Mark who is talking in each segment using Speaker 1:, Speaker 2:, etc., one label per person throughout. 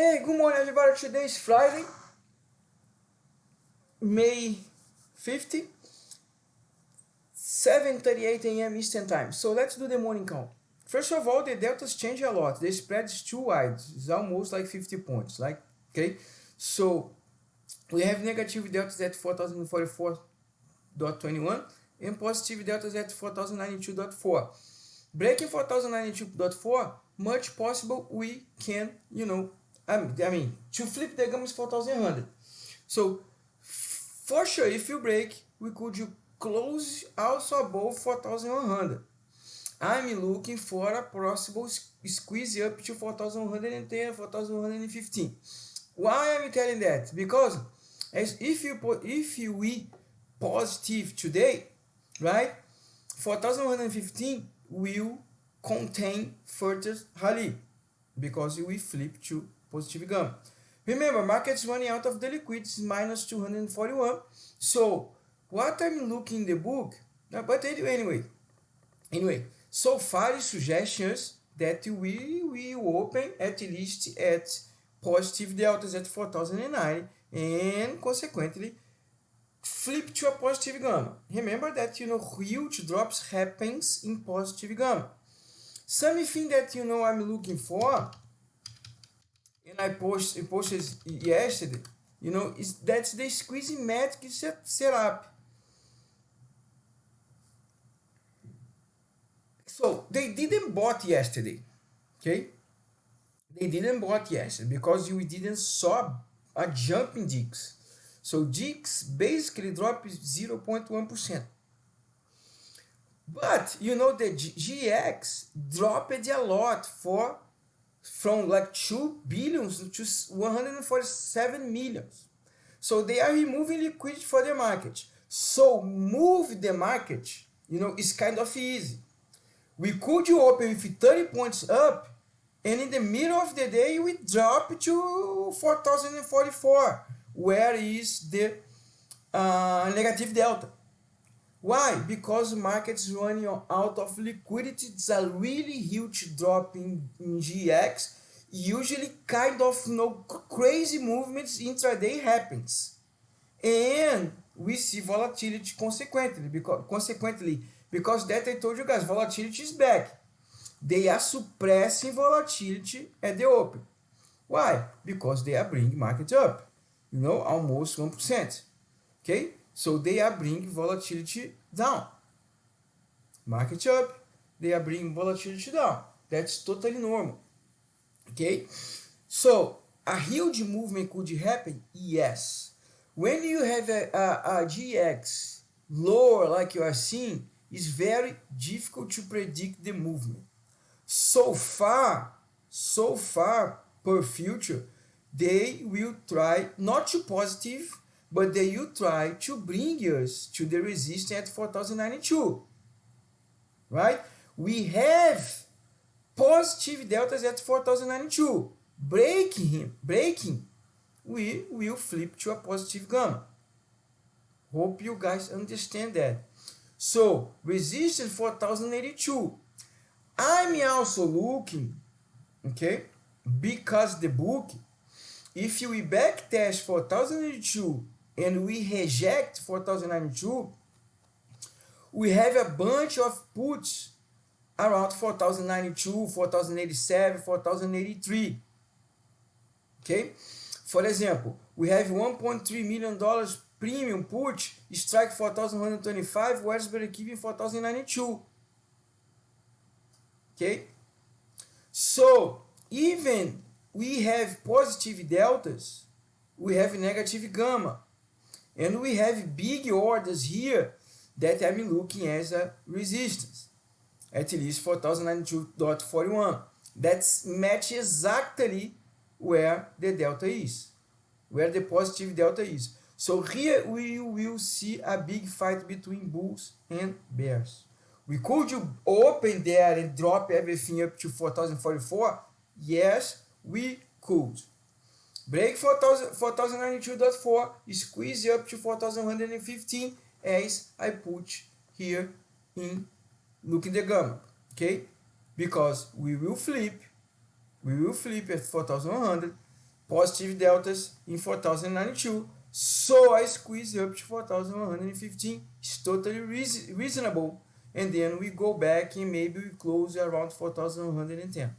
Speaker 1: Hey, good morning everybody. Today is Friday, May 50, 7:38 a.m. Eastern Time. So let's do the morning count. First of all, the deltas change a lot. The spread is too wide. It's almost like 50 points. Okay? So we have negative deltas at 4044.21 and positive deltas at 4092.4. Breaking 4092.4, much possible we can, to flip the gamma is 4100. So for sure, if you break, we could close also above 4100. I'm looking for a possible squeeze up to 4110, 4115. Why am I telling that? Because if we positive today, right, 4115 will contain further rally because we flip to positive gamma. Remember, market's running out of the liquidity, minus 241. So what I'm looking in the book, but anyway, so far it suggests that we will open at least at positive deltas at 4009 and consequently flip to a positive gamma. Remember that huge drops happens in positive gamma. Something that I'm looking for, and I posted yesterday, is that's the squeezing magic setup. So they didn't bought yesterday, okay? They didn't bought yesterday because we didn't saw a jump in DIX. So DIX basically dropped 0.1%. But the GX dropped a lot from like 2 billions to 147 millions. So they are removing liquidity for the market. So move the market, is kind of easy. We could open with 30 points up, and in the middle of the day we drop to 4044, where is the negative delta. Why? Because the market's running out of liquidity. It's a really huge drop in GX. Usually kind of crazy movements intraday happens. And we see volatility consequently because that I told you guys, volatility is back. They are suppressing volatility at the open. Why? Because they are bringing market up, almost 1%. Okay? So they are bringing volatility down. Market up, they are bringing volatility down. That's totally normal. Okay? So a huge movement could happen? Yes. When you have a GX lower like you are seeing, it's very difficult to predict the movement. So far, per future, they will try not to positive, but they will try to bring us to the resistance at 4092. Right? We have positive deltas at 4092. Breaking, we will flip to a positive gamma. Hope you guys understand that. So resistance 4082. I'm also looking, okay, because the book, if we back test 4082 and we reject 4092, we have a bunch of puts around 4092, 4087, 4083. Okay? For example, we have $1.3 million premium put, strike 4125, whereas break-even 4092. Okay? So, even we have positive deltas, we have negative gamma. And we have big orders here that I'm looking as a resistance. At least 4092.41. That's match exactly where the delta is, where the positive delta is. So here we will see a big fight between bulls and bears. We could open there and drop everything up to 4044? Yes, we could. Break 4092.4, squeeze up to 4115 as I put here in looking the gamma. Okay? Because we will flip at 4100, positive deltas in 4092. So I squeeze up to 4115. It's totally reasonable. And then we go back and maybe we close around 4110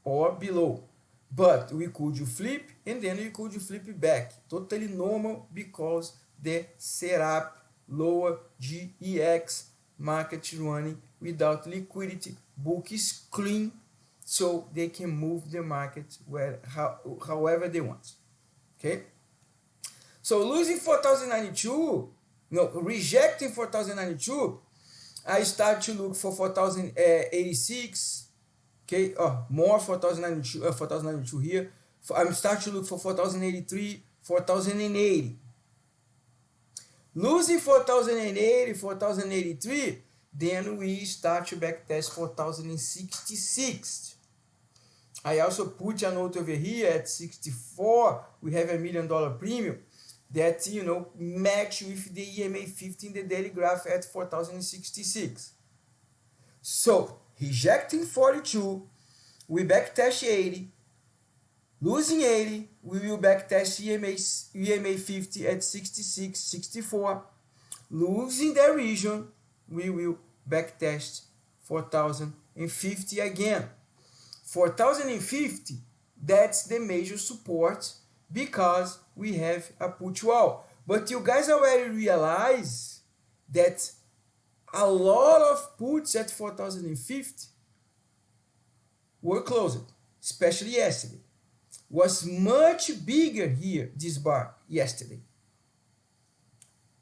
Speaker 1: or below. But we could flip and then we could flip back. Totally normal because the setup lower GEX market running without liquidity. Book is clean, so they can move the market however they want. Okay. So losing 4092, no, rejecting 4092, I start to look for 4086. Okay, more 4092 here. I'm start to look for 4083, 4080. Losing 4080, 4083, then we start to backtest 4066. I also put a note over here at 64. We have $1 million premium that, you know, match with the EMA 50 in the daily graph at 4066. So rejecting 42, we backtest 80. Losing 80, we will backtest EMA 50 at 66, 64. Losing the region, we will backtest 4050 again. 4050, that's the major support because we have a put wall. But you guys already realize that a lot of puts at 4050 were closed, especially yesterday. Was much bigger here, this bar, yesterday.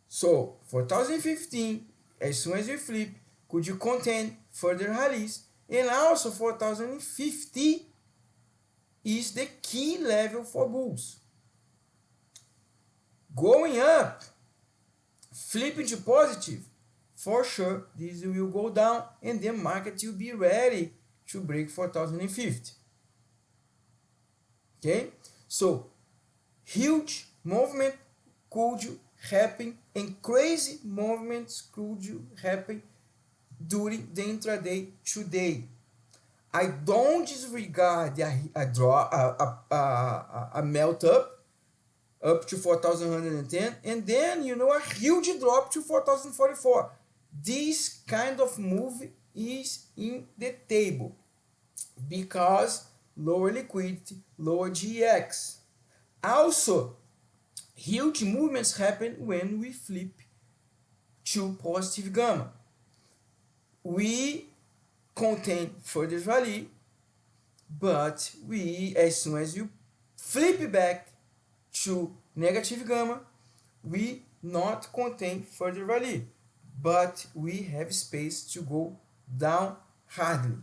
Speaker 1: So 4015, as soon as you flip, could you contain further rallies? And also 4050 is the key level for bulls. Going up, flipping to positive, for sure this will go down and the market will be ready to break 4050. Okay, so huge movement could happen and crazy movements could happen during the intraday today. I don't disregard a melt up to 4110 and then, you know, a huge drop to 4044. This kind of move is in the table because lower liquidity, lower GX. Also, huge movements happen when we flip to positive gamma. We contain further rally, but we, as soon as you flip back to negative gamma, we not contain further rally, but we have space to go down hardly.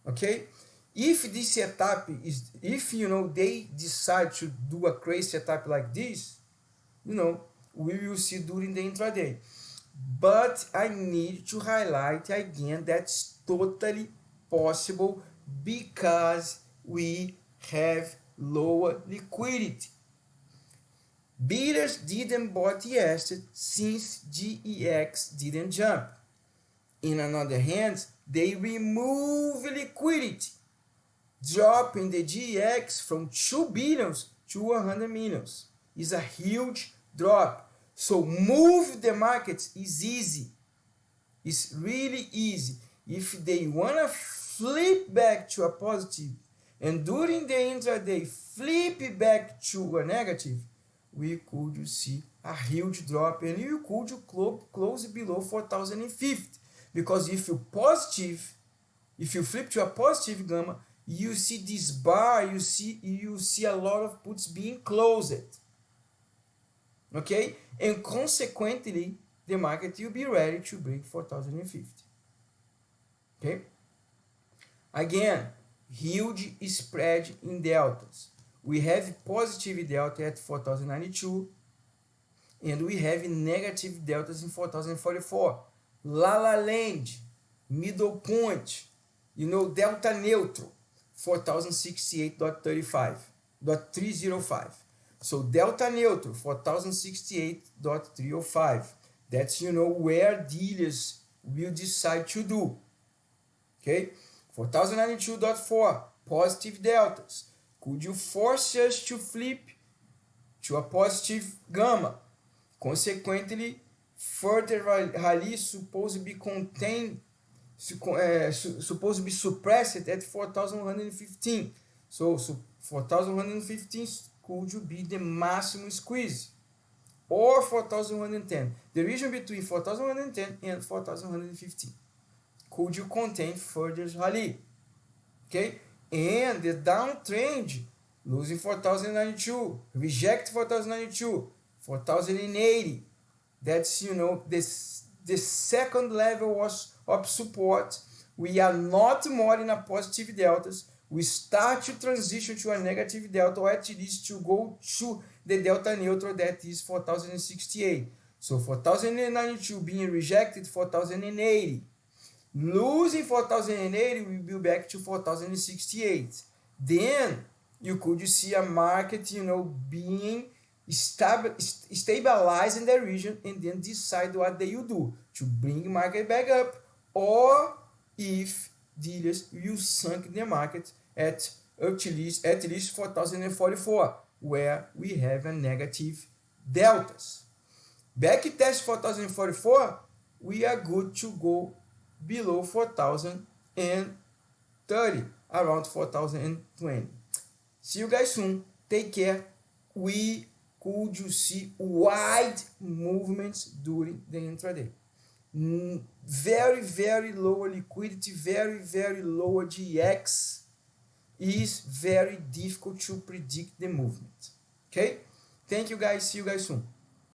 Speaker 1: Okay. If this setup is, if, you know, they decide to do a crazy setup like this, you know, we will see during the intraday. But I need to highlight again that's totally possible because we have lower liquidity. Bidders didn't bought yesterday since GEX didn't jump. In another hand, they remove liquidity, dropping the GX from 2 billions to 100 millions. Is a huge drop. So move the markets is easy. It's really easy. If they want to flip back to a positive and during the intraday flip back to a negative, we could see a huge drop and you could close below 4050. Because if you flip to a positive gamma, you see this bar, you see a lot of puts being closed. Okay, and consequently the market will be ready to break 4050. Okay, again, huge spread in deltas. We have positive delta at 4092 and we have negative deltas in 4044. La La Land, middle point, you know, delta neutral 4068.305. So delta neutral 4068.305. That's, you know, where dealers will decide to do. Okay, 4092.4 positive deltas Could you force us to flip to a positive gamma? Consequently, further rally supposed to be contained, supposed to be suppressed at 4115. So 4115 could be the maximum squeeze, or 4110. The region between 4110 and 4115 could you contain further rally. Okay, and the downtrend losing 4092, reject 4092, 4080. That's, you know, the second level was of support. We are not more in a positive deltas. We start to transition to a negative delta, or at least to go to the delta neutral, that is 4068. So 4092 being rejected, 4080. Losing 4080, we will be back to 4068. Then you could see a market, you know, being stabilized in the region, and then decide what they will do to bring market back up, or if dealers will sink the market at least 4044, where we have a negative deltas. Back test 4044, we are good to go below 4030, around 4020. See you guys soon. Take care. We could see wide movements during the intraday. Very, very low liquidity, very, very low GX is very difficult to predict the movement. Okay? Thank you guys. See you guys soon.